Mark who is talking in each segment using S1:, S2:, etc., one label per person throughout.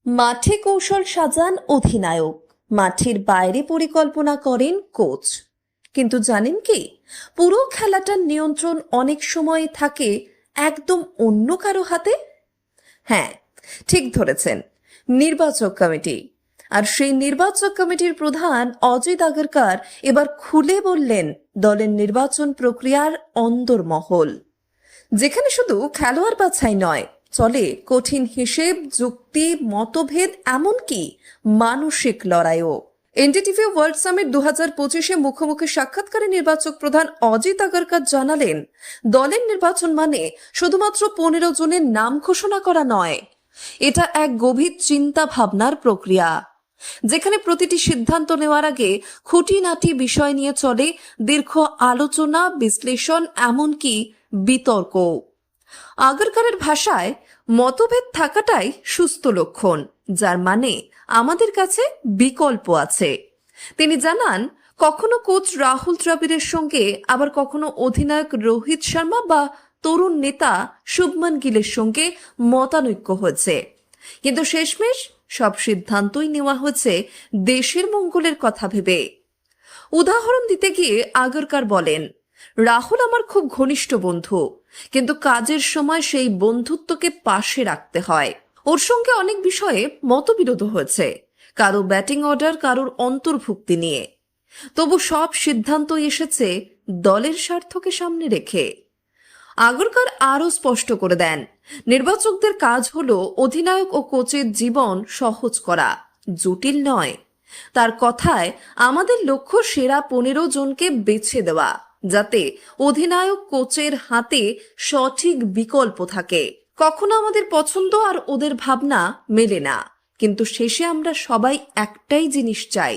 S1: মাঠে কৌশল সাজান অধিনায়ক, মাঠের বাইরে পরিকল্পনা করেন কোচ। কিন্তু জানেন কি, পুরো খেলাটার নিয়ন্ত্রণ অনেক সময় থাকে একদম অন্য কারো হাতে। হ্যাঁ, ঠিক ধরেছেন, নির্বাচক কমিটি। আর সেই নির্বাচক কমিটির প্রধান অজিত আগরকর এবার খুলে বললেন দলের নির্বাচন প্রক্রিয়ার অন্দরমহল, যেখানে শুধু খেলোয়াড় বাছাই নয়, চলে কঠিন হিসেব, যুক্তি, মতভেদ, এমনকি মানসিক লড়াইও। এনডিটিভি ওয়ার্ল্ড সামিট 2025-এ মুখোমুখি সাক্ষাৎকারে নির্বাচক প্রধান অজিত আগরকর জানালেন, দলের নির্বাচন মানে শুধুমাত্র 15 জনের নাম ঘোষণা করা নয়, এটা এক গভীর চিন্তা ভাবনার প্রক্রিয়া, যেখানে প্রতিটি সিদ্ধান্ত নেওয়ার আগে খুঁটিনাটি বিষয় নিয়ে চলে দীর্ঘ আলোচনা, বিশ্লেষণ, এমনকি বিতর্ক। আগরকরের ভাষায়, মতভেদ থাকাটাই সুস্থ লক্ষণ, যার মানে আমাদের কাছে বিকল্প আছে। তিনি জানান, কখনো কোচ রাহুল দ্রাবিড়ের সঙ্গে, আবার কখনো অধিনায়ক রোহিত শর্মা বা তরুণ নেতা শুভমান গিলের সঙ্গে মতানৈক্য হয়েছে, কিন্তু শেষমেশ সব সিদ্ধান্তই নেওয়া হয়েছে দেশের মঙ্গলের কথা ভেবে। উদাহরণ দিতে গিয়ে আগরকর বলেন, রাহুল আমার খুব ঘনিষ্ঠ বন্ধু, কিন্তু কাজের সময় সেই বন্ধুত্বকে পাশে রাখতে হয়। ওর সঙ্গে অনেক বিষয়ে মতবিরোধ হয়েছে, কারো ব্যাটিং অর্ডার, কারোর অন্তর্ভুক্তি নিয়ে। তবু সব সিদ্ধান্তই এসেছে দলের স্বার্থকে সামনে রেখে। আগরকর আরও স্পষ্ট করে দেন, নির্বাচকদের কাজ হলো অধিনায়ক ও কোচের জীবন সহজ করা, জটিল নয়। তার কথায়, আমাদের লক্ষ্য সেরা 15 জনকে বেছে দেওয়া, যাতে অধিনায়ক কোচের হাতে সঠিক বিকল্প থাকে। কখনো আমাদের পছন্দ আর ওদের ভাবনা মেলে না, কিন্তু শেষে আমরা সবাই একটাই জিনিস চাই,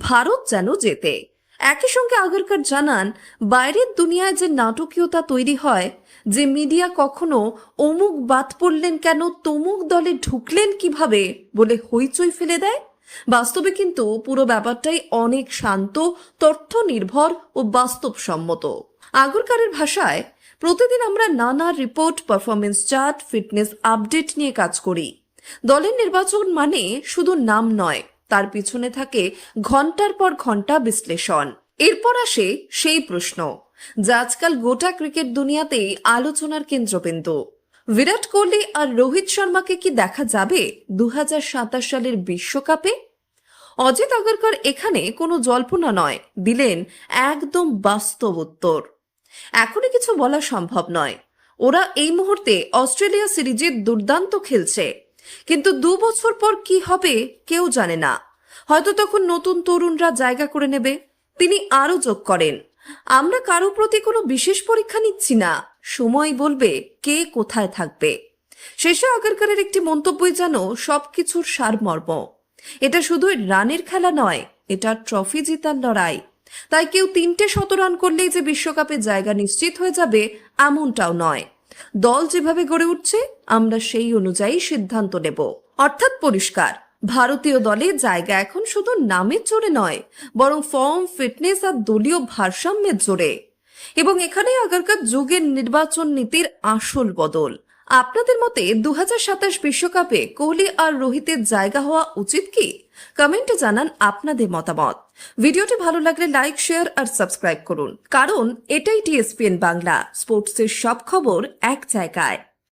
S1: ভারত যেন জেতে। একই সঙ্গে আগরকর জানান, বাইরের দুনিয়ায় যে নাটকীয়তা তৈরি হয়, যে মিডিয়া কখনো অমুক বাদ পড়লেন কেন, তমুক দলে ঢুকলেন কিভাবে বলে হইচই ফেলে দেয়, বাস্তবে কিন্তু পুরো ব্যাপারটাই অনেক শান্ত, তথ্য নির্ভর ও বাস্তবসম্মত। আগরকরের ভাষায়, প্রতিদিন আমরা নানা report, performance chart, fitness update নিয়ে কাজ করি। দলের নির্বাচন মানে শুধু নাম নয়, তার পিছনে থাকে ঘন্টার পর ঘন্টা বিশ্লেষণ। এরপর আসে সেই প্রশ্ন যা আজকাল গোটা ক্রিকেট দুনিয়াতেই আলোচনার কেন্দ্রবিন্দু, বিরাট কোহলি আর রোহিত শর্মাকে কি দেখা যাবে 2027 সালের বিশ্বকাপে? অজিত আগরকর এখানে কোনো জল্পনা নয়, দিলেন একদম বাস্তব উত্তর। এখনই কিছু বলা সম্ভব নয়। ওরা এই মুহূর্তে অস্ট্রেলিয়া সিরিজে দুর্দান্ত খেলছে, কিন্তু 2 বছর পর কি হবে কেউ জানে না। হয়তো তখন নতুন তরুণরা জায়গা করে নেবে। তিনি আরো যোগ করেন, আমরা কারো প্রতি কোনো বিশেষ পরীক্ষা নিচ্ছি না, সময় বলবে কে কোথায় থাকবে। শেষে আগরকরের একটি মন্তব্যই যেন সবকিছুর সারমর্ম, এটা শুধু রানের খেলা নয়, এটা ট্রফি জিতার লড়াই। তাই কেউ 3টে শতরান করলেই যে বিশ্বকাপে জায়গা নিশ্চিত হয়ে যাবে এমনটাও নয়। দল যেভাবে গড়ে উঠছে, আমরা সেই অনুযায়ী সিদ্ধান্ত নেব। অর্থাৎ পরিষ্কার, ভারতীয় দলে জায়গা এখন শুধু নামের জোরে নয়, বরং ফর্ম, ফিটনেস আর দলীয় ভারসাম্যের জোরে। এবং এখানেই আগরকর যুগের নির্বাচন নীতির আসল বদল। আপনাদের মতে 2027 বিশ্বকাপে কোহলি আর রোহিতের জায়গা হওয়া উচিত কি? কমেন্টে জানান আপনাদের মতামত। ভিডিওটি ভালো লাগলে লাইক, শেয়ার আর সাবস্ক্রাইব করুন, কারণ এটাই টিএসপিএন বাংলা, স্পোর্টসের সব খবর এক জায়গায়।